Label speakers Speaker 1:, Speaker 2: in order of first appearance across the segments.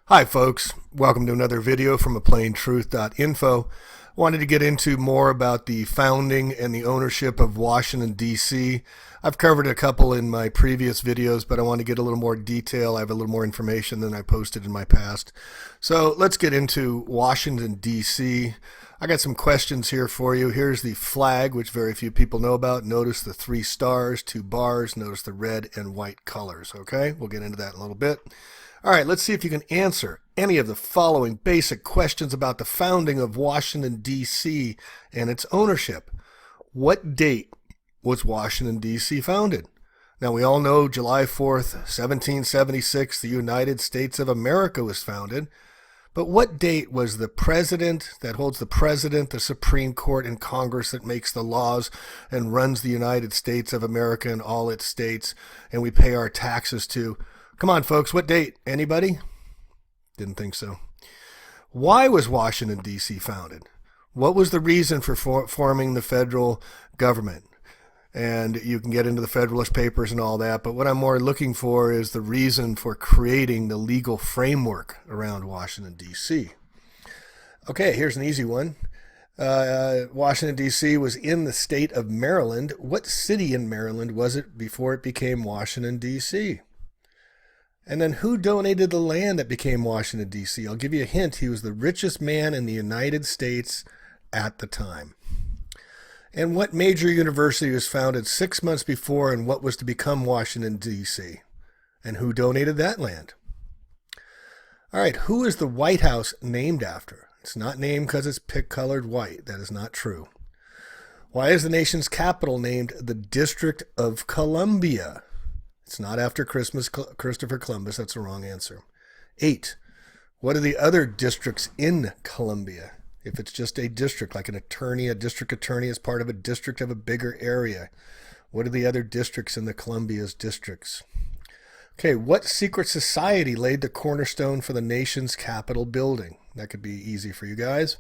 Speaker 1: Hi folks, welcome to another video from aplaintruth.info. Wanted to get into more about the founding and the ownership of Washington, D.C. I've covered a couple in my previous videos, but I want to get a little more detail. I have a little more information than I posted in my past. So let's get into Washington, D.C. I got some questions here for you. Here's the flag, which very few people know about. Notice the 3 stars, 2 bars. Notice the red and white colors, okay? We'll get into that in a little bit. All right, let's see if you can answer any of the following basic questions about the founding of Washington, D.C. and its ownership. What date was Washington, D.C. founded? Now, we all know July 4th, 1776, the United States of America was founded. But what date was the president that holds the president, the Supreme Court, and Congress that makes the laws and runs the United States of America and all its states, and we pay our taxes to? Come on, folks, what date? Anybody? Didn't think so. Why was Washington, D.C. founded? What was the reason for forming the federal government? And you can get into the Federalist Papers and all that, but what I'm more looking for is the reason for creating the legal framework around Washington, D.C. Okay, here's an easy one. Washington, D.C. was in the state of Maryland. What city in Maryland was it before it became Washington, D.C.? And then who donated the land that became Washington, D.C.? I'll give you a hint. He was the richest man in the United States at the time. And what major university was founded 6 months before and what was to become Washington, D.C.? And who donated that land? All right, who is the White House named after? It's not named because it's colored white. That is not true. Why is the nation's capital named the District of Columbia? It's not after Christopher Columbus. That's the wrong answer. 8. What are the other districts in Columbia? If it's just a district, like an attorney, a district attorney is part of a district of a bigger area. What are the other districts in the Columbia's districts? Okay, what secret society laid the cornerstone for the nation's Capitol building? That could be easy for you guys.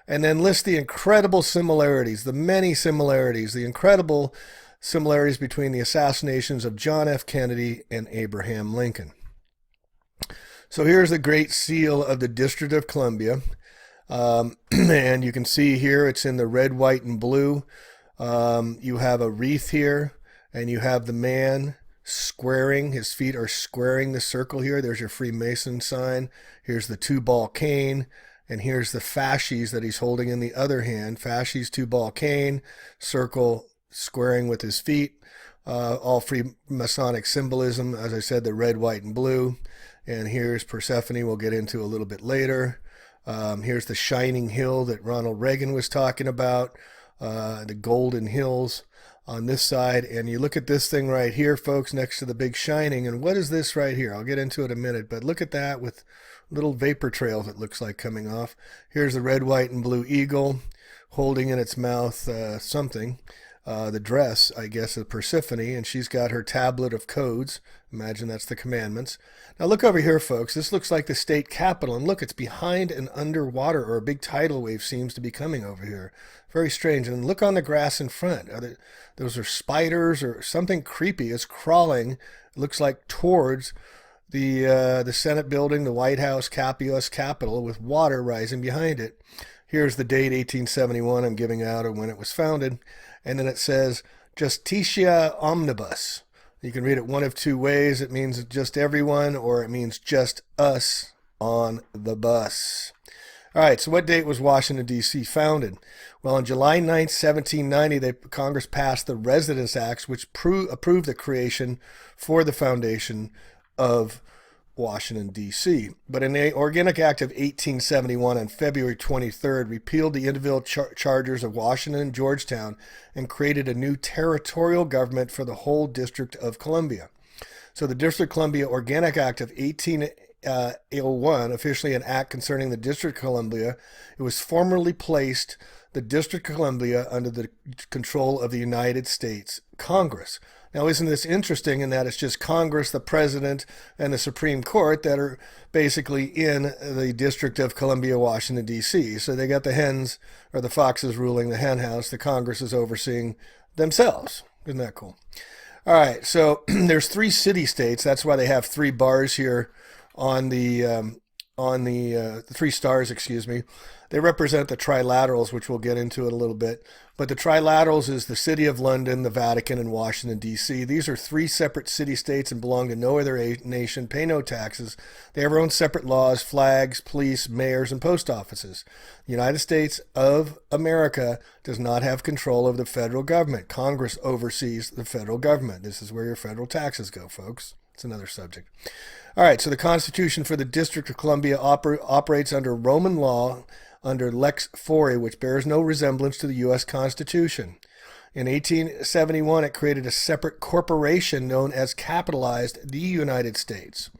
Speaker 1: And then list the incredible similarities, the many similarities, the incredible similarities between the assassinations of John F. Kennedy and Abraham Lincoln. So here's the Great Seal of the District of Columbia. And you can see here it's in the red, white, and blue. You have a wreath here, and you have the man squaring. His feet are squaring the circle here. There's your Freemason sign. Here's the 2-ball cane. And here's the fasces that he's holding in the other hand. Fasces, 2-ball cane, circle, squaring with his feet, all Freemasonic symbolism. As I said, the red, white, and blue. And here's Persephone, we'll get into a little bit later. Here's the shining hill that Ronald Reagan was talking about, the golden hills on this side. And you look at this thing right here, folks, next to the big shining. And what is this right here? I'll get into it in a minute, but look at that with little vapor trails it looks like coming off. Here's the red, white, and blue eagle holding in its mouth something. The dress, I guess, of Persephone, and she's got her tablet of codes. Imagine that's the commandments. Now look over here, folks. This looks like the state capitol, and look, it's behind an underwater, or a big tidal wave seems to be coming over here. Very strange. And look on the grass in front. Those are spiders or something creepy. It's crawling, it looks like, towards the Senate building, the White House, US Capitol, with water rising behind it. Here's the date, 1871, I'm giving out, or when it was founded. And then it says, Justitia Omnibus. You can read it one of 2 ways. It means just everyone, or it means just us on the bus. All right, so what date was Washington, D.C. founded? Well, on July 9th, 1790, Congress passed the Residence Acts, which approved the creation for the foundation of Washington, D.C. But in the Organic Act of 1871 on February 23rd, repealed the individual charters of Washington and Georgetown and created a new territorial government for the whole District of Columbia. So the District of Columbia Organic Act of 1801, officially an act concerning the District of Columbia, it was formally placed the District of Columbia under the control of the United States Congress. Now, isn't this interesting in that it's just Congress, the President, and the Supreme Court that are basically in the District of Columbia, Washington, D.C. So they got the hens, or the foxes, ruling the hen house. The Congress is overseeing themselves. Isn't that cool? All right, so there's 3 city-states. That's why they have 3 bars here on the the 3 stars, excuse me, they represent the trilaterals, which we'll get into in a little bit. But the trilaterals is the City of London, the Vatican, and Washington, D.C. These are 3 separate city-states and belong to no other nation, pay no taxes. They have their own separate laws, flags, police, mayors, and post offices. The United States of America does not have control of the federal government. Congress oversees the federal government. This is where your federal taxes go, folks. It's another subject. All right, so the Constitution for the District of Columbia operates under Roman law, under Lex Fori, which bears no resemblance to the U.S. Constitution. In 1871, it created a separate corporation known as capitalized the United States.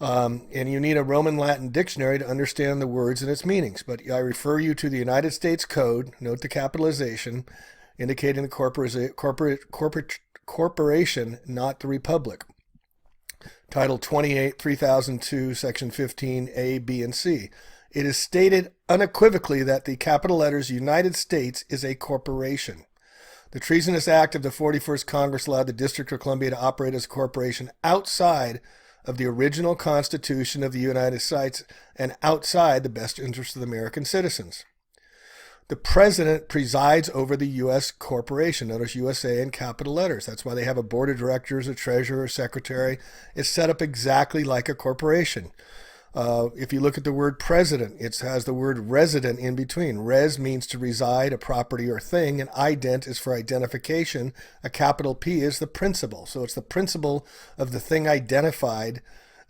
Speaker 1: And you need a Roman Latin dictionary to understand the words and its meanings. But I refer you to the United States Code, note the capitalization, indicating the corporation, not the republic. Title 28, 3002, Section 15, A, B, and C. It is stated unequivocally that the capital letters United States is a corporation. The Treasonous Act of the 41st Congress allowed the District of Columbia to operate as a corporation outside of the original Constitution of the United States and outside the best interests of the American citizens. The President presides over the U.S. corporation. Notice USA in capital letters. That's why they have a board of directors, a treasurer, a secretary. It's set up exactly like a corporation. If you look at the word president, it has the word resident in between. Res means to reside, a property or thing, and ident is for identification. A capital P is the principal. So it's the principal of the thing identified,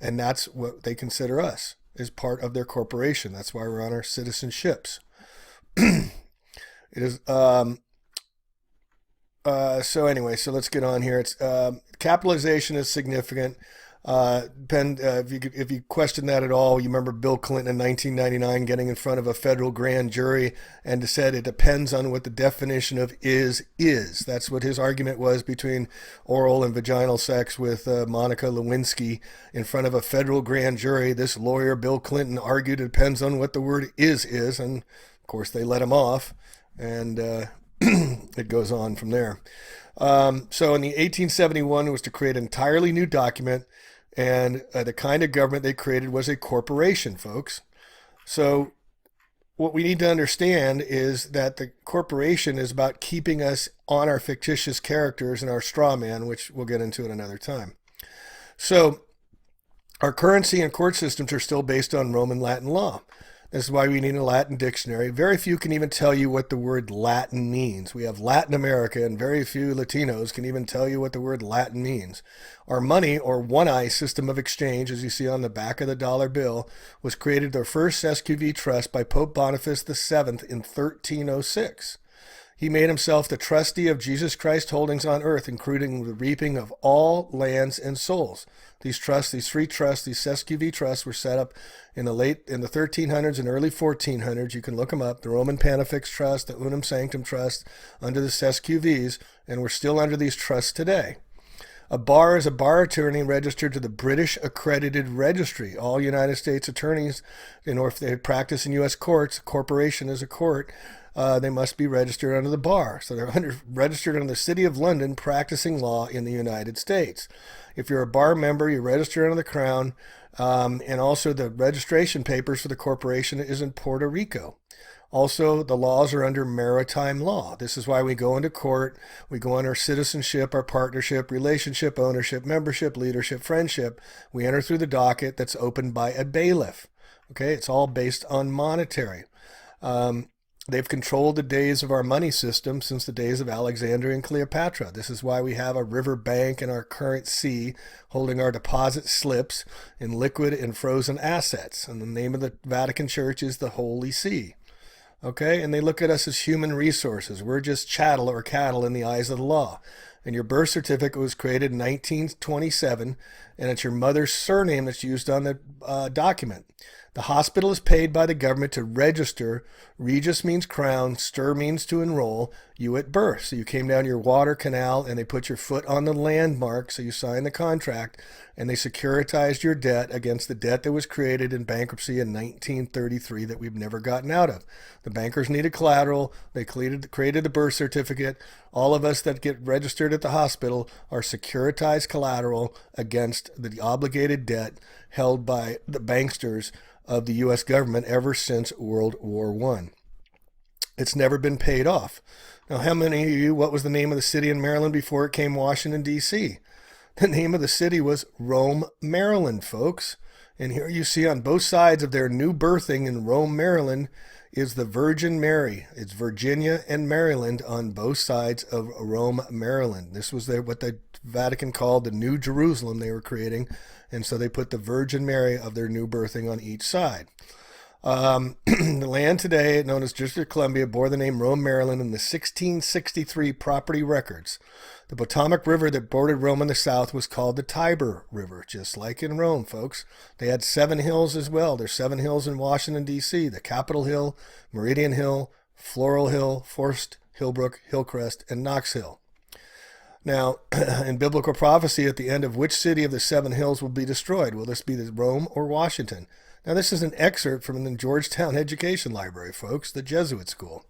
Speaker 1: and that's what they consider us, as part of their corporation. That's why we're on our citizenships. It is so anyway, so let's get on here. It's capitalization is significant. If you question that at all, you remember Bill Clinton in 1999 getting in front of a federal grand jury and said it depends on what the definition of is. That's what his argument was between oral and vaginal sex with Monica Lewinsky in front of a federal grand jury. This lawyer, Bill Clinton, argued it depends on what the word is, and of course, they let him off, and it goes on from there. So in the 1871, it was to create an entirely new document, and the kind of government they created was a corporation, folks. So what we need to understand is that the corporation is about keeping us on our fictitious characters and our straw man, which we'll get into at another time. So our currency and court systems are still based on Roman Latin law. This is why we need a Latin dictionary. Very few can even tell you what the word Latin means. We have Latin America, and very few Latinos can even tell you what the word Latin means. Our money, or one-eye system of exchange, as you see on the back of the dollar bill, was created the first SQV trust by Pope Boniface VII in 1306. He made himself the trustee of Jesus Christ holdings on earth, including the reaping of all lands and souls. These trusts, these three trusts, these SQV trusts were set up in the 1300s and early 1400s. You can look them up. The Roman Pontifex Trust, the Unum Sanctum Trust, under the SQVs, and we're still under these trusts today. A bar is a bar attorney registered to the British Accredited Registry. All United States attorneys, if they practice in U.S. courts, a corporation is a court, they must be registered under the bar. So they're registered under the City of London, practicing law in the United States. If you're a bar member, you're registered under the Crown, and also the registration papers for the corporation is in Puerto Rico. Also, the laws are under maritime law. This is why we go into court. We go on our citizenship, our partnership, relationship, ownership, membership, leadership, friendship. We enter through the docket that's opened by a bailiff. Okay, it's all based on monetary. They've controlled the days of our money system since the days of Alexander and Cleopatra. This is why we have a river bank and our currency holding our deposit slips in liquid and frozen assets. And the name of the Vatican Church is the Holy See. Okay, and they look at us as human resources. We're just chattel or cattle in the eyes of the law. And your birth certificate was created in 1927, and it's your mother's surname that's used on the document. The hospital is paid by the government to register. Regis means crown, stir means to enroll you at birth. So you came down your water canal and they put your foot on the landmark, so you signed the contract, and they securitized your debt against the debt that was created in bankruptcy in 1933 that we've never gotten out of. The bankers needed collateral. They created the birth certificate. All of us that get registered at the hospital are securitized collateral against the obligated debt held by the banksters of the U.S. government ever since World War I. It's never been paid off. Now, how many of you, what was the name of the city in Maryland before it came Washington, D.C.? The name of the city was Rome, Maryland, folks. And here you see on both sides of their new birthing in Rome, Maryland, is the Virgin Mary. It's Virginia and Maryland on both sides of Rome, Maryland. This was what the Vatican called the New Jerusalem they were creating. And so they put the Virgin Mary of their new birthing on each side. The land today, known as District of Columbia, bore the name Rome, Maryland in the 1663 property records. The Potomac River that bordered Rome in the south was called the Tiber River, just like in Rome, folks. They had 7 hills as well. There's 7 hills in Washington, D.C. The Capitol Hill, Meridian Hill, Floral Hill, Forest, Hillbrook, Hillcrest, and Knox Hill. Now, in biblical prophecy, at the end of which city of the 7 hills will be destroyed? Will this be Rome or Washington? Now, this is an excerpt from the Georgetown Education Library, folks, the Jesuit school.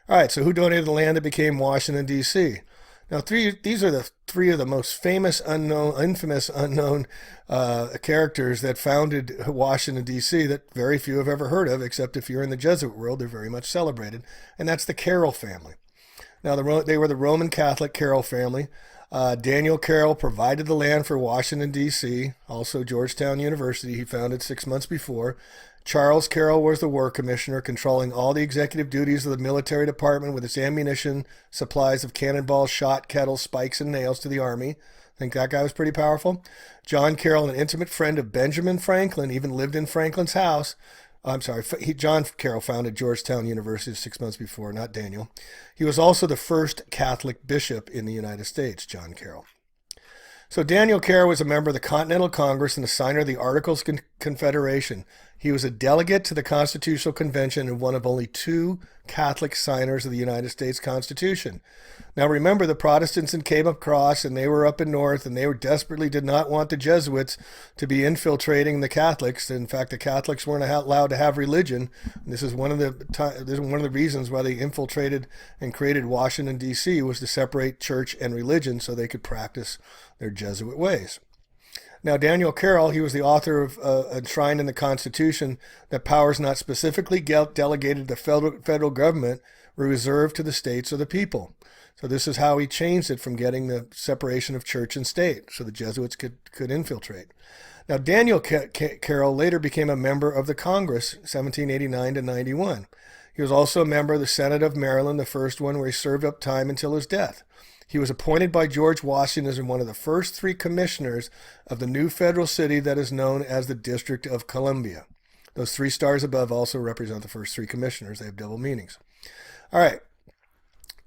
Speaker 1: All right, so who donated the land that became Washington, D.C.? Now, these are the 3 of the most infamous unknown characters that founded Washington, D.C. that very few have ever heard of, except if you're in the Jesuit world, they're very much celebrated, and that's the Carroll family. Now, they were the Roman Catholic Carroll family. Daniel Carroll provided the land for Washington, D.C., also Georgetown University. He founded 6 months before. Charles Carroll was the war commissioner, controlling all the executive duties of the military department with its ammunition, supplies of cannonballs, shot, kettles, spikes, and nails to the army. Think that guy was pretty powerful. John Carroll, an intimate friend of Benjamin Franklin, even lived in Franklin's house. John Carroll founded Georgetown University 6 months before, not Daniel. He was also the first Catholic bishop in the United States, John Carroll. So Daniel Carroll was a member of the Continental Congress and a signer of the Articles of Confederation. He was a delegate to the Constitutional Convention and one of only 2 Catholic signers of the United States Constitution. Now remember, the Protestants came across, and they were up in north, and they desperately did not want the Jesuits to be infiltrating the Catholics. In fact, the Catholics weren't allowed to have religion. This is one of the reasons why they infiltrated and created Washington, D.C., was to separate church and religion so they could practice their Jesuit ways. Now, Daniel Carroll, he was the author of enshrined in the Constitution that powers not specifically delegated to the federal government were reserved to the states or the people. So this is how he changed it from getting the separation of church and state, so the Jesuits could infiltrate. Now, Daniel Carroll later became a member of the Congress, 1789 to 91. He was also a member of the Senate of Maryland, the first one where he served up time until his death. He was appointed by George Washington as one of the first 3 commissioners of the new federal city that is known as the District of Columbia. Those 3 stars above also represent the first 3 commissioners. They have double meanings. All right.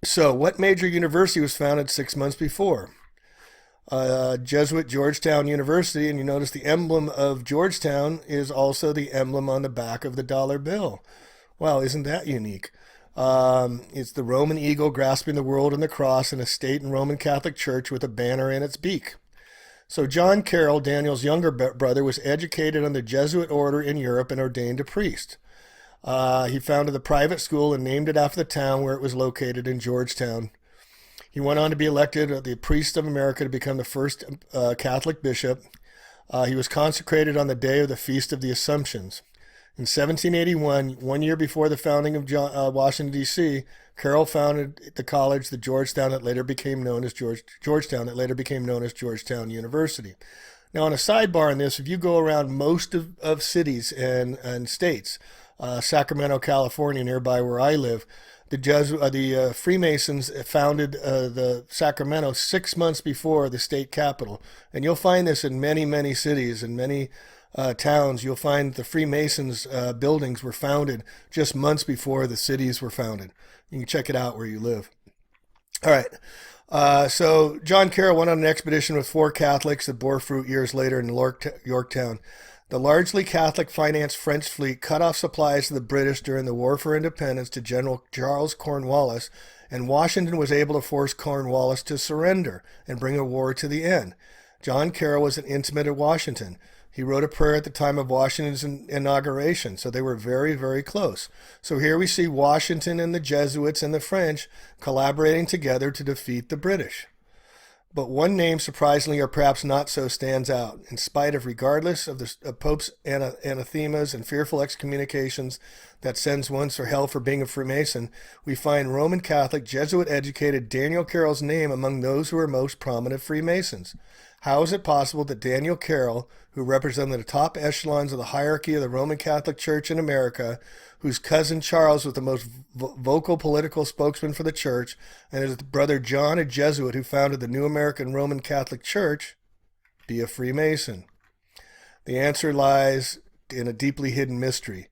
Speaker 1: So what major university was founded 6 months before? Jesuit Georgetown University, and you notice the emblem of Georgetown is also the emblem on the back of the dollar bill. Wow, isn't that unique? It's the Roman eagle grasping the world and the cross in a state and Roman Catholic church with a banner in its beak. So John Carroll, Daniel's younger brother, was educated on the Jesuit order in Europe and ordained a priest. He founded the private school and named it after the town where it was located in Georgetown. He went on to be elected the priest of America to become the first Catholic bishop. He was consecrated on the day of the Feast of the Assumptions. In 1781, 1 year before the founding of Washington, D.C., Carroll founded the college, the Georgetown, that later became known as Georgetown University. Now, on a sidebar on this, if you go around most of cities and states, Sacramento, California, nearby where I live, the Freemasons founded the Sacramento 6 months before the state capitol. And you'll find this in many, many cities and many towns. You'll find the Freemasons buildings were founded just months before the cities were founded. You can check it out where you live. All right. So John Carroll went on an expedition with 4 Catholics that bore fruit years later in Yorktown. The largely Catholic financed French fleet cut off supplies to the British during the War for Independence to General Charles Cornwallis, and Washington was able to force Cornwallis to surrender and bring a war to the end. John Carroll was an intimate of Washington. He wrote a prayer at the time of Washington's inauguration, so they were very, very close. So here we see Washington and the Jesuits and the French collaborating together to defeat the British. But one name, surprisingly or perhaps not so, stands out. In spite of, regardless of the Pope's anathemas and fearful excommunications that sends one to hell for being a Freemason, we find Roman Catholic, Jesuit-educated Daniel Carroll's name among those who are most prominent Freemasons. How is it possible that Daniel Carroll, who represented the top echelons of the hierarchy of the Roman Catholic Church in America, whose cousin Charles was the most vocal political spokesman for the church, and his brother John, a Jesuit who founded the New American Roman Catholic Church, be a Freemason? The answer lies in a deeply hidden mystery.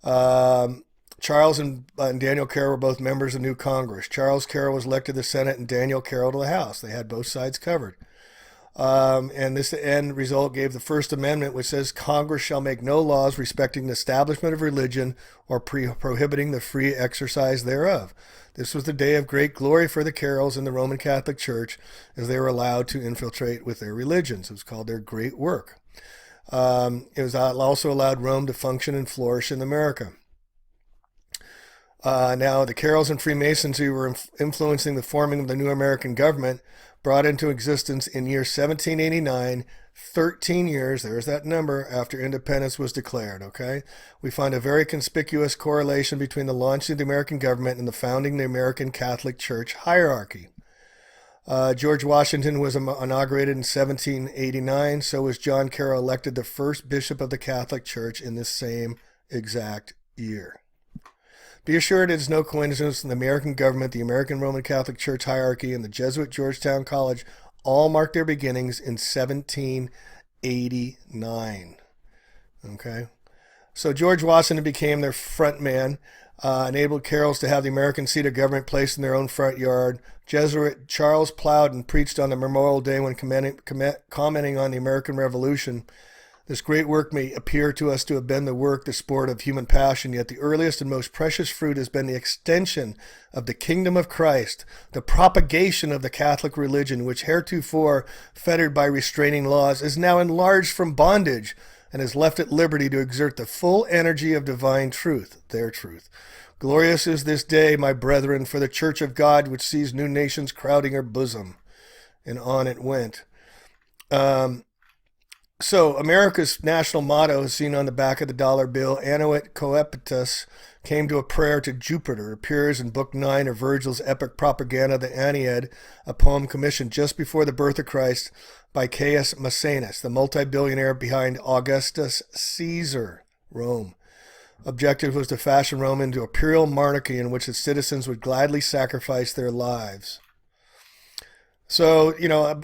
Speaker 1: Charles and Daniel Carroll were both members of New Congress. Charles Carroll was elected to the Senate and Daniel Carroll to the House. They had both sides covered. And this end result gave the First Amendment, which says Congress shall make no laws respecting the establishment of religion or prohibiting the free exercise thereof. This was the day of great glory for the Carrolls in the Roman Catholic Church, as they were allowed to infiltrate with their religions. It was called their great work. It was also allowed Rome to function and flourish in America. Now, the Carrolls and Freemasons who were influencing the forming of the new American government brought into existence in year 1789, 13 years, there's that number, after independence was declared, okay? We find a very conspicuous correlation between the launching of the American government and the founding of the American Catholic Church hierarchy. George Washington was inaugurated in 1789, so was John Carroll elected the first bishop of the Catholic Church in this same exact year. Be assured it is no coincidence that the American government, the American Roman Catholic Church hierarchy, and the Jesuit Georgetown College all marked their beginnings in 1789. Okay? So George Washington became their front man, enabled Carrolls to have the American seat of government placed in their own front yard. Jesuit Charles Plowden preached on the Memorial Day when commenting on the American Revolution. This great work may appear to us to have been the sport of human passion, yet the earliest and most precious fruit has been the extension of the kingdom of Christ, the propagation of the Catholic religion, which heretofore, fettered by restraining laws, is now enlarged from bondage and is left at liberty to exert the full energy of divine truth, their truth. Glorious is this day, my brethren, for the Church of God, which sees new nations crowding her bosom. And on it went. So America's national motto is seen on the back of the dollar bill. Annuit coepitus, came to a prayer to Jupiter, appears in Book 9 of Virgil's epic propaganda, the Aeneid, a poem commissioned just before the birth of Christ by Caius Maecenas, the multi-billionaire behind Augustus Caesar, Rome. Objective was to fashion Rome into a imperial monarchy in which its citizens would gladly sacrifice their lives. So,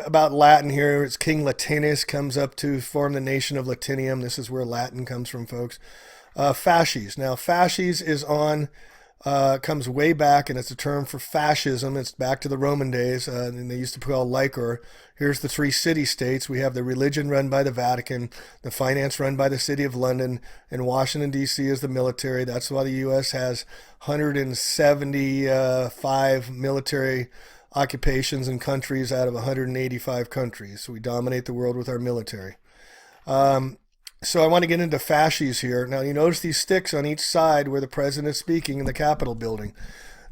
Speaker 1: about Latin here, it's King Latinus comes up to form the nation of Latinium. This is where Latin comes from, folks. Fasces. Now, fasces comes way back, and it's a term for fascism. It's back to the Roman days, and they used to call Lycor. Here's the three city-states. We have the religion run by the Vatican, the finance run by the City of London, and Washington, D.C. is the military. That's why the U.S. has 175 military occupations and countries out of 185 countries. So we dominate the world with our military. So I want to get into fasces here. Now you notice these sticks on each side where the president is speaking in the Capitol building.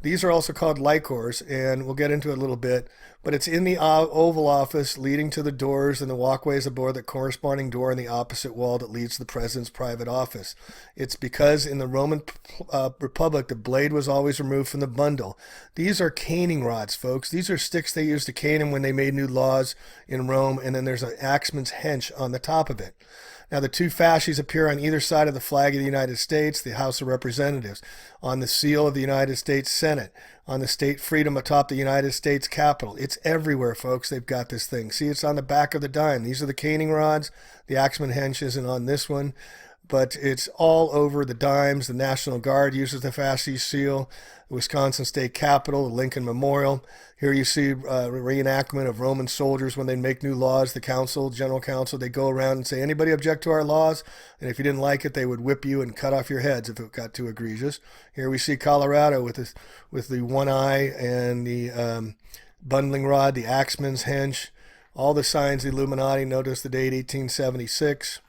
Speaker 1: These are also called lycors, and we'll get into it a little bit. But it's in the Oval Office leading to the doors and the walkways aboard the corresponding door in the opposite wall that leads to the president's private office. It's because in the Roman Republic, the blade was always removed from the bundle. These are caning rods, folks. These are sticks they used to cane him when they made new laws in Rome, and then there's an axeman's hench on the top of it. Now, the two fasces appear on either side of the flag of the United States, the House of Representatives, on the seal of the United States Senate, on the state freedom atop the United States Capitol. It's everywhere, folks. They've got this thing. See, it's on the back of the dime. These are the caning rods. The axeman hench isn't on this one, but it's all over the dimes. The National Guard uses the fasces seal. The Wisconsin State Capitol, the Lincoln Memorial. Here you see a reenactment of Roman soldiers when they make new laws. The council, general council, they go around and say, anybody object to our laws? And if you didn't like it, they would whip you and cut off your heads if it got too egregious. Here we see Colorado with the one eye and the bundling rod, the axeman's hench, all the signs of the Illuminati. Notice the date 1876.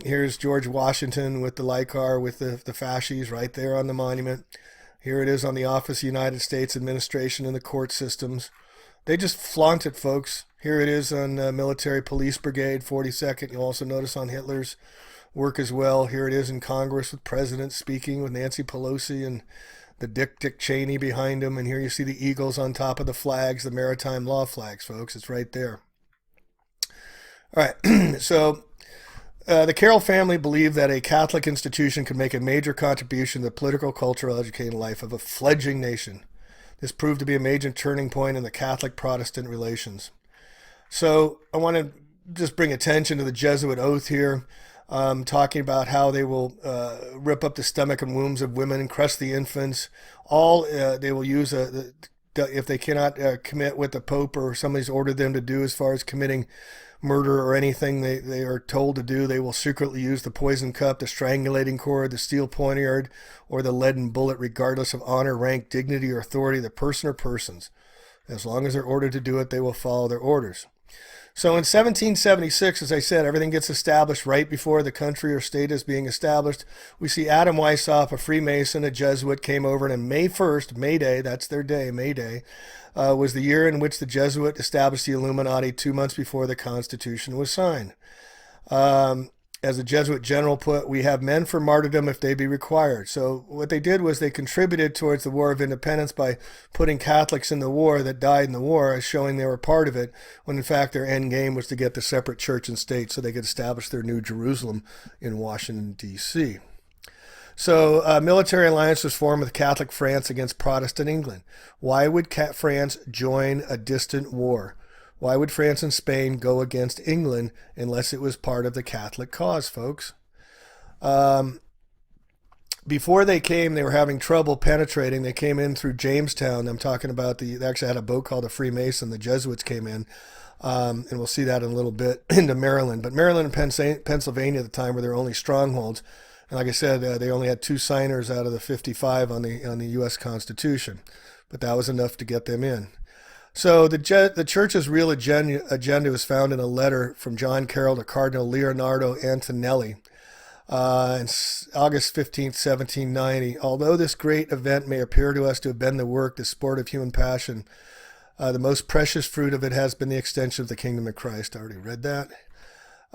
Speaker 1: Here's George Washington with the Lycar with the fasces right there on the monument. Here it is on the Office of United States Administration and the court systems. They just flaunt it, folks. Here it is on Military Police Brigade, 42nd. You'll also notice on Hitler's work as well. Here it is in Congress with presidents speaking with Nancy Pelosi and the Dick Cheney behind him. And here you see the eagles on top of the flags, the maritime law flags, folks. It's right there. All right. So the Carroll family believed that a Catholic institution could make a major contribution to the political, cultural, educational life of a fledgling nation. This proved to be a major turning point in the Catholic-Protestant relations. So I want to just bring attention to the Jesuit oath here, talking about how they will rip up the stomach and wombs of women and crush the infants. They will use, if they cannot commit what the Pope or somebody's ordered them to do as far as committing murder or anything they are told to do, they will secretly use the poison cup, the strangulating cord, the steel poniard, or the leaden bullet, regardless of honor, rank, dignity, or authority of the person or persons. As long as they're ordered to do it, they will follow their orders. So in 1776, as I said, everything gets established right before the country or state is being established. We see Adam Weishaupt, a Freemason, a Jesuit, came over, and on May 1st, May Day, that's their day, May Day, was the year in which the Jesuit established the Illuminati 2 months before the Constitution was signed. As the Jesuit general put, we have men for martyrdom if they be required. So what they did was they contributed towards the War of Independence by putting Catholics in the war that died in the war as showing they were part of it, when in fact their end game was to get the separate church and state so they could establish their new Jerusalem in Washington, D.C. So a military alliance was formed with Catholic France against Protestant England. Why would France join a distant war? Why would France and Spain go against England unless it was part of the Catholic cause, folks? Before they came, they were having trouble penetrating. They came in through Jamestown. I'm talking about they actually had a boat called the Freemason. The Jesuits came in, and we'll see that in a little bit, into Maryland. But Maryland and Pennsylvania at the time were their only strongholds. And like I said, they only had 2 signers out of the 55 on the U.S. Constitution. But that was enough to get them in. So the church's real agenda was found in a letter from John Carroll to Cardinal Leonardo Antonelli on August 15th, 1790. Although this great event may appear to us to have been the work, the sport of human passion, the most precious fruit of it has been the extension of the kingdom of Christ. I already read that.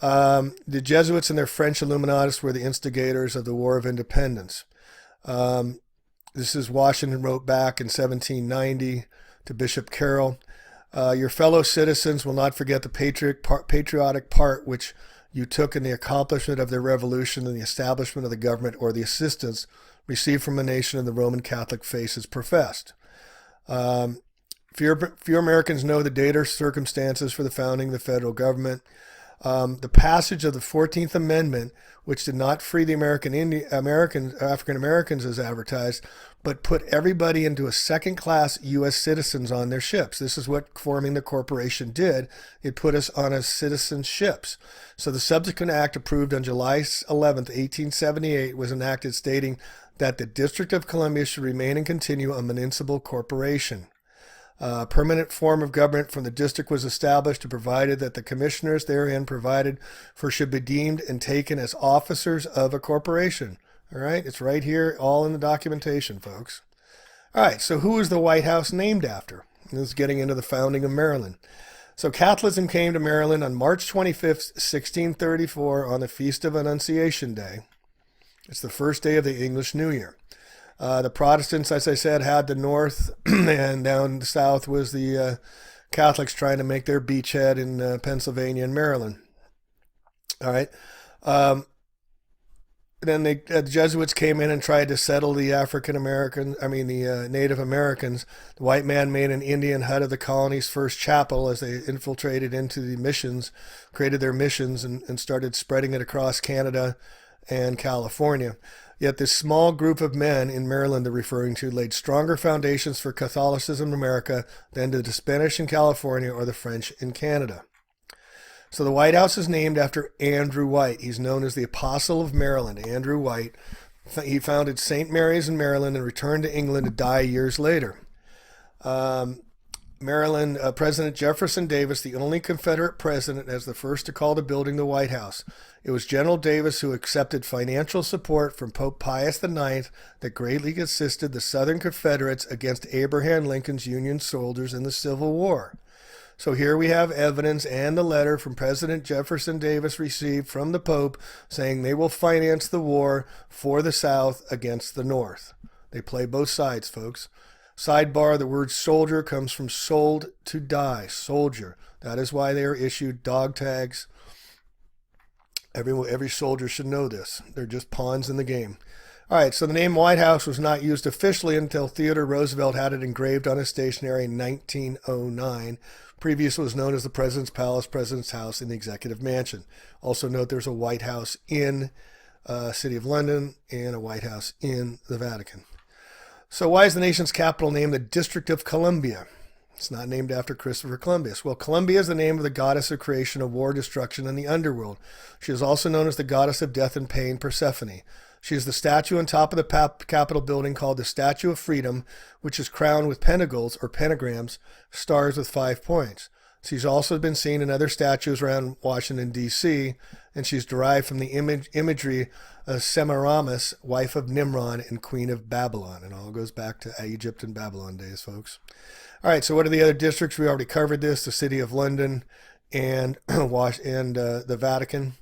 Speaker 1: The Jesuits and their French Illuminatis were the instigators of the War of Independence. This is Washington wrote back in 1790 to Bishop Carroll. Your fellow citizens will not forget the patriotic part which you took in the accomplishment of their revolution and the establishment of the government, or the assistance received from a nation in the Roman Catholic faith is professed. Few Americans know the date or circumstances for the founding of the federal government. The passage of the 14th Amendment, which did not free the African Americans as advertised, but put everybody into a second-class U.S. citizens on their ships. This is what forming the corporation did. It put us on as citizen ships. So the subsequent act approved on July 11th, 1878 was enacted stating that the District of Columbia should remain and continue a municipal corporation. A permanent form of government from the district was established and provided that the commissioners therein provided for should be deemed and taken as officers of a corporation. All right, it's right here, all in the documentation, folks. All right, so who is the White House named after? This is getting into the founding of Maryland. So Catholicism came to Maryland on March 25th, 1634, on the Feast of Annunciation Day. It's the first day of the English New Year. The Protestants, as I said, had the north, and down the south was the Catholics trying to make their beachhead in Pennsylvania and Maryland. All right. Then the Jesuits came in and tried to settle the Native Americans. The white man made an Indian hut of the colony's first chapel as they infiltrated into the missions, created their missions, and started spreading it across Canada and California. Yet this small group of men in Maryland they're referring to laid stronger foundations for Catholicism in America than did the Spanish in California or the French in Canada. So the White House is named after Andrew White. He's known as the Apostle of Maryland, Andrew White. He founded St. Mary's in Maryland and returned to England to die years later. Maryland President Jefferson Davis, the only Confederate president, as the first to call the building the White House. It was General Davis who accepted financial support from Pope Pius IX that greatly assisted the Southern Confederates against Abraham Lincoln's Union soldiers in the Civil War. So here we have evidence and the letter from President Jefferson Davis received from the Pope saying they will finance the war for the South against the North. They play both sides, folks. Sidebar, the word soldier comes from sold to die, soldier. That is why they are issued dog tags. Every soldier should know this. They're just pawns in the game. All right, so the name White House was not used officially until Theodore Roosevelt had it engraved on his stationery in 1909. Previous was known as the President's Palace, President's House, and the Executive Mansion. Also note there's a White House in City of London and a White House in the Vatican. So why is the nation's capital named the District of Columbia? It's not named after Christopher Columbus. Well, Columbia is the name of the goddess of creation, of war, destruction, and the underworld. She is also known as the goddess of death and pain, Persephone. She is the statue on top of the Capitol building called the Statue of Freedom, which is crowned with pentacles or pentagrams, stars with 5 points. She's also been seen in other statues around Washington, D.C., and she's derived from the imagery of Semiramis, wife of Nimrod and queen of Babylon. It all goes back to Egypt and Babylon days, folks. All right, so what are the other districts? We already covered this, the City of London and the Vatican.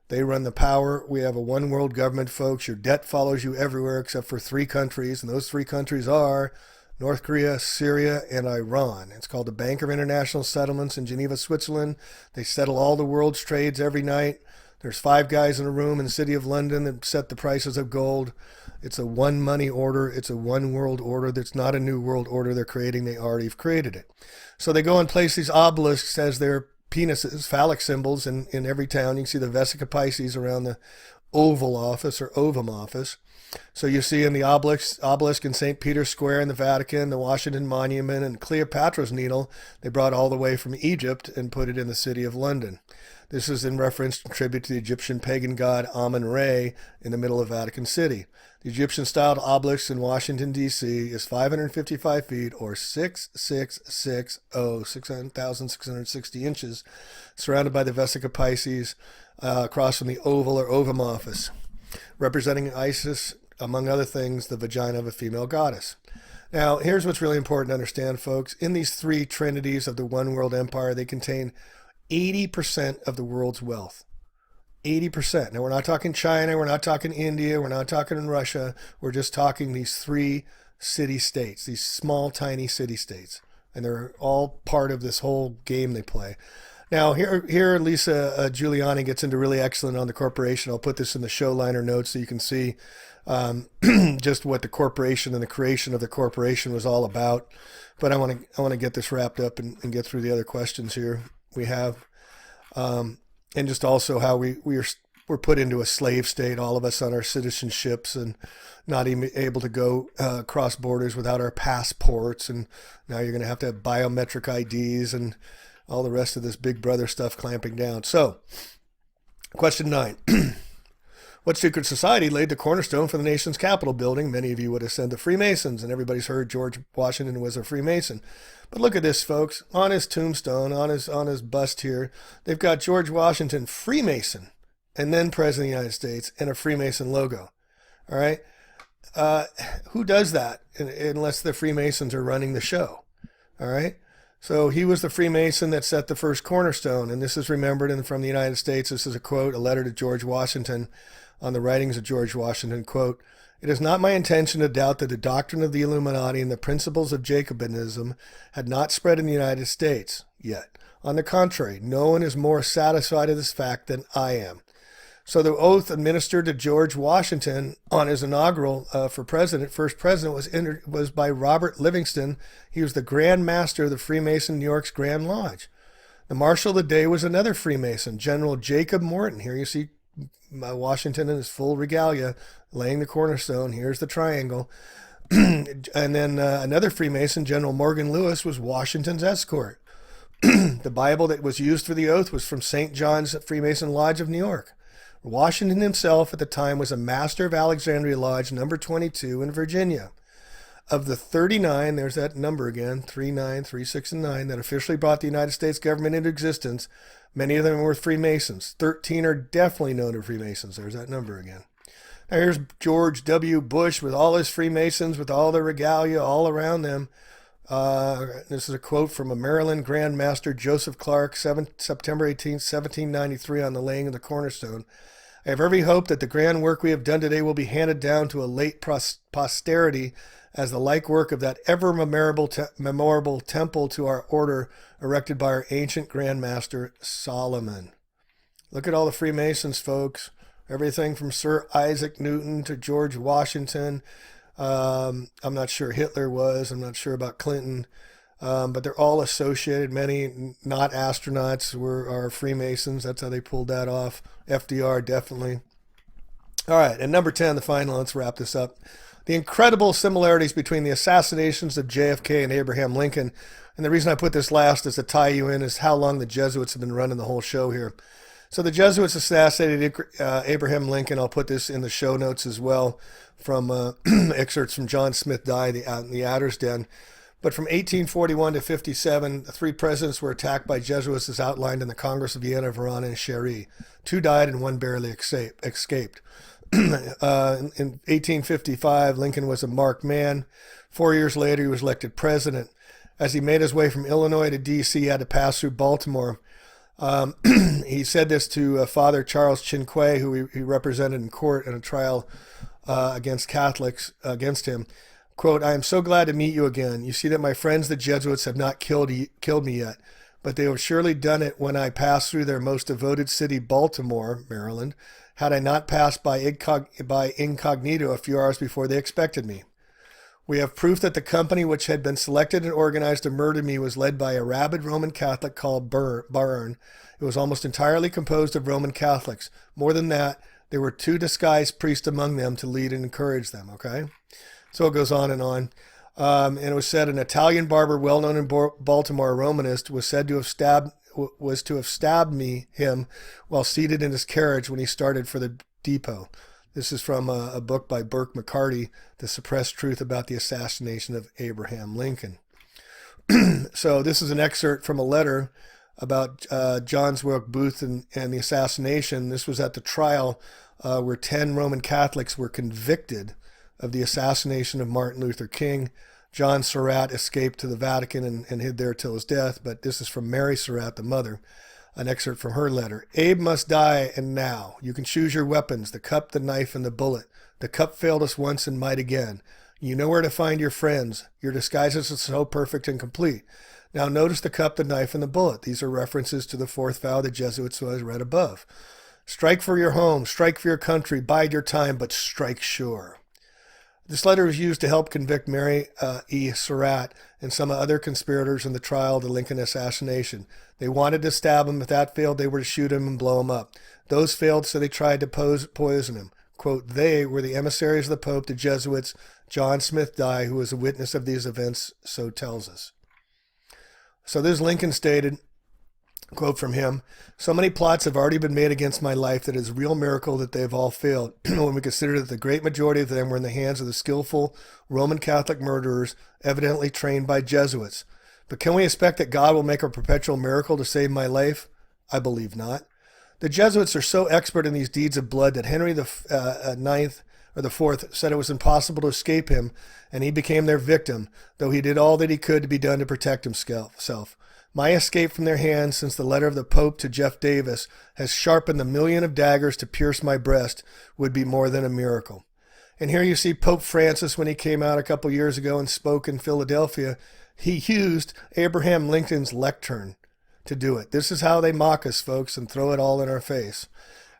Speaker 1: They run the power. We have a one world government, folks. Your debt follows you everywhere except for 3 countries, and those 3 countries are North Korea, Syria, and Iran. It's called the Bank of International Settlements in Geneva, Switzerland. They settle all the world's trades every night. There's 5 guys in a room in the City of London that set the prices of gold. It's a one money order. It's a one world order. That's not a new world order they're creating. They already have created it. So they go and place these obelisks as their penises, phallic symbols in every town. You can see the Vesica Pisces around the Oval Office or Ovum Office. So you see in the obelisk in St. Peter's Square in the Vatican, the Washington Monument, and Cleopatra's Needle, they brought all the way from Egypt and put it in the City of London. This is in reference to tribute to the Egyptian pagan god Amun-Re in the middle of Vatican City. The Egyptian-styled obelisk in Washington, D.C. is 555 feet or 6,660 inches, surrounded by the Vesica Pisces across from the Oval or Ovum Office, representing Isis, among other things, the vagina of a female goddess. Now, here's what's really important to understand, folks. In these 3 trinities of the one world empire, they contain 80% of the world's wealth. 80%. Now, we're not talking China, we're not talking India, we're not talking Russia. We're just talking these 3 city-states, these small, tiny city-states. And they're all part of this whole game they play. Now, here Lisa Giuliani gets into really excellent on the corporation. I'll put this in the show liner notes so you can see just what the corporation and the creation of the corporation was all about. But I want to get this wrapped up and get through the other questions here we have. And just also how we're put into a slave state, all of us on our citizenships, and not even able to go cross borders without our passports. And now you're going to have biometric IDs and all the rest of this big brother stuff clamping down. So, question 9. What secret society laid the cornerstone for the nation's Capitol building? Many of you would have said the Freemasons, and everybody's heard George Washington was a Freemason. But look at this, folks. On his tombstone, on his bust here, they've got George Washington, Freemason, and then President of the United States, and a Freemason logo. All right? Who does that unless the Freemasons are running the show? All right? So he was the Freemason that set the first cornerstone, and this is remembered from the United States. This is a quote, a letter to George Washington on the writings of George Washington, quote, "It is not my intention to doubt that the doctrine of the Illuminati and the principles of Jacobinism had not spread in the United States yet. On the contrary, no one is more satisfied of this fact than I am." So the oath administered to George Washington on his inaugural first president, was by Robert Livingston. He was the Grand Master of the Freemason New York's Grand Lodge. The Marshal of the day was another Freemason, General Jacob Morton. Here you see Washington in his full regalia, laying the cornerstone. Here's the triangle. And then another Freemason, General Morgan Lewis, was Washington's escort. The Bible that was used for the oath was from St. John's Freemason Lodge of New York. Washington himself at the time was a master of Alexandria Lodge number 22 in Virginia. Of the 39, there's that number again, 39, 3, 6, and 9, that officially brought the United States government into existence, many of them were Freemasons. 13 are definitely known as Freemasons. There's that number again. Now here's George W. Bush with all his Freemasons, with all their regalia all around them. This is a quote from a Maryland Grand Master, Joseph Clark, September 18, 1793, on the laying of the cornerstone. I have every hope that the grand work we have done today will be handed down to a late posterity as the like work of that ever memorable temple to our order erected by our ancient Grand Master Solomon. Look at all the Freemasons, folks. Everything from Sir Isaac Newton to George Washington. I'm not sure Hitler was. I'm not sure about Clinton. But they're all associated. Many not astronauts are Freemasons. That's how they pulled that off. FDR, definitely. All right, and number 10, the final. Let's wrap this up. The incredible similarities between the assassinations of JFK and Abraham Lincoln. And the reason I put this last is to tie you in is how long the Jesuits have been running the whole show here. So the Jesuits assassinated Abraham Lincoln. I'll put this in the show notes as well from excerpts from John Smith Died in the Adder's Den. But from 1841 to 57, the 3 presidents were attacked by Jesuits as outlined in the Congress of Vienna, Verona, and Chery. 2 died and 1 barely escaped. In 1855, Lincoln was a marked man. 4 years later, he was elected president. As he made his way from Illinois to D.C., he had to pass through Baltimore. He said this to Father Charles Chinquay, who he represented in court in a trial against Catholics against him. Quote, I am so glad to meet you again. You see that my friends, the Jesuits, have not killed me yet, but they have surely done it when I passed through their most devoted city, Baltimore, Maryland, had I not passed by incognito a few hours before they expected me. We have proof that the company which had been selected and organized to murder me was led by a rabid Roman Catholic called Byrne. It was almost entirely composed of Roman Catholics. More than that, there were 2 disguised priests among them to lead and encourage them, okay? So it goes on and on. And it was said an Italian barber well known in Baltimore, a Romanist, was to have stabbed him while seated in his carriage when he started for the depot. This is from a book by Burke McCarty, The Suppressed Truth About the Assassination of Abraham Lincoln. So this is an excerpt from a letter about John Wilkes Booth and the assassination. This was at the trial where 10 Roman Catholics were convicted of the assassination of Martin Luther King. John Surratt escaped to the Vatican and hid there till his death, but this is from Mary Surratt, the mother, an excerpt from her letter. Abe must die, and now. You can choose your weapons, the cup, the knife, and the bullet. The cup failed us once and might again. You know where to find your friends. Your disguises are so perfect and complete. Now notice the cup, the knife, and the bullet. These are references to the 4th vow of the Jesuits who I read above. Strike for your home, strike for your country, bide your time, but strike sure. This letter was used to help convict Mary E. Surratt and some other conspirators in the trial of the Lincoln assassination. They wanted to stab him. If that failed, they were to shoot him and blow him up. Those failed, so they tried to poison him. Quote, they were the emissaries of the Pope, the Jesuits. John Smith Dye, who was a witness of these events, so tells us. So this Lincoln stated, quote from him, so many plots have already been made against my life that it is a real miracle that they have all failed, when we consider that the great majority of them were in the hands of the skillful Roman Catholic murderers, evidently trained by Jesuits. But can we expect that God will make a perpetual miracle to save my life? I believe not. The Jesuits are so expert in these deeds of blood that Henry the Ninth or the Fourth said it was impossible to escape him, and he became their victim, though he did all that he could to be done to protect himself. My escape from their hands since the letter of the Pope to Jeff Davis has sharpened the 1,000,000 of daggers to pierce my breast would be more than a miracle. And here you see Pope Francis, when he came out a couple years ago and spoke in Philadelphia, he used Abraham Lincoln's lectern to do it. This is how they mock us, folks, and throw it all in our face.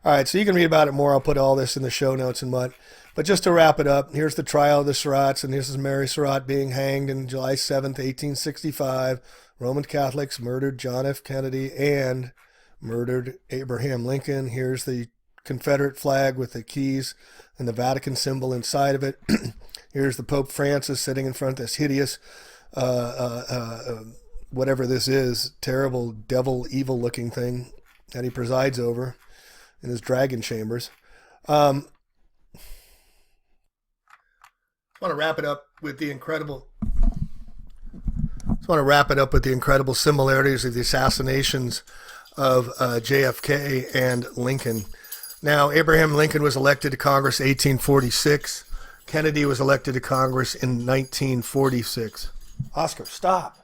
Speaker 1: All right, so you can read about it more. I'll put all this in the show notes and what. But just to wrap it up, here's the trial of the Surratts, and this is Mary Surratt being hanged on July 7th, 1865. Roman Catholics murdered John F. Kennedy and murdered Abraham Lincoln. Here's the Confederate flag with the keys and the Vatican symbol inside of it. Here's the Pope Francis sitting in front of this hideous, whatever this is, terrible, devil, evil-looking thing that he presides over in his dragon chambers. I want to wrap it up with the incredible. Just want to wrap it up with the incredible similarities of the assassinations of JFK and Lincoln. Now, Abraham Lincoln was elected to Congress in 1846. Kennedy was elected to Congress in 1946. Oscar, stop.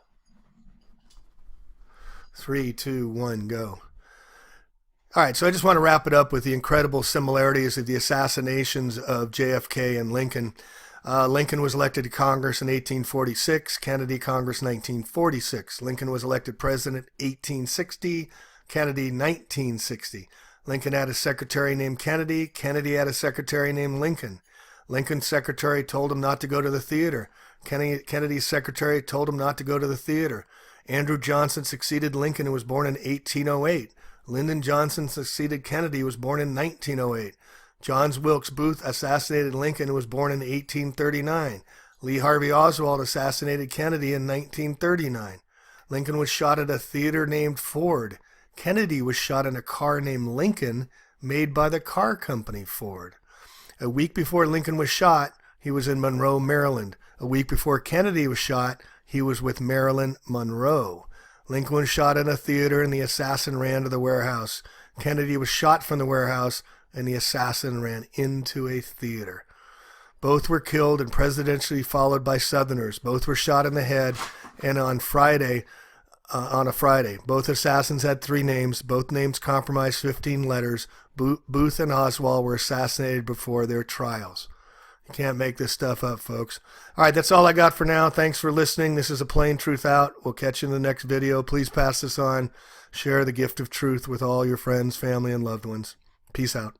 Speaker 1: 3, 2, 1, go. All right, so I just want to wrap it up with the incredible similarities of the assassinations of JFK and Lincoln. Lincoln was elected to Congress in 1846, Kennedy Congress 1946. Lincoln was elected president 1860, Kennedy 1960. Lincoln had a secretary named Kennedy, Kennedy had a secretary named Lincoln. Lincoln's secretary told him not to go to the theater. Kennedy's secretary told him not to go to the theater. Andrew Johnson succeeded Lincoln, who was born in 1808. Lyndon Johnson succeeded Kennedy, who was born in 1908. John Wilkes Booth assassinated Lincoln, who was born in 1839. Lee Harvey Oswald assassinated Kennedy in 1939. Lincoln was shot at a theater named Ford. Kennedy was shot in a car named Lincoln, made by the car company Ford. A week before Lincoln was shot, he was in Monroe, Maryland. A week before Kennedy was shot, he was with Marilyn Monroe. Lincoln was shot in a theater and the assassin ran to the warehouse. Kennedy was shot from the warehouse and the assassin ran into a theater. Both were killed and presidentially followed by Southerners. Both were shot in the head, and on a Friday, both assassins had 3 names. Both names comprised 15 letters. Booth and Oswald were assassinated before their trials. You can't make this stuff up, folks. All right, that's all I got for now. Thanks for listening. This is A Plain Truth Out. We'll catch you in the next video. Please pass this on. Share the gift of truth with all your friends, family, and loved ones. Peace out.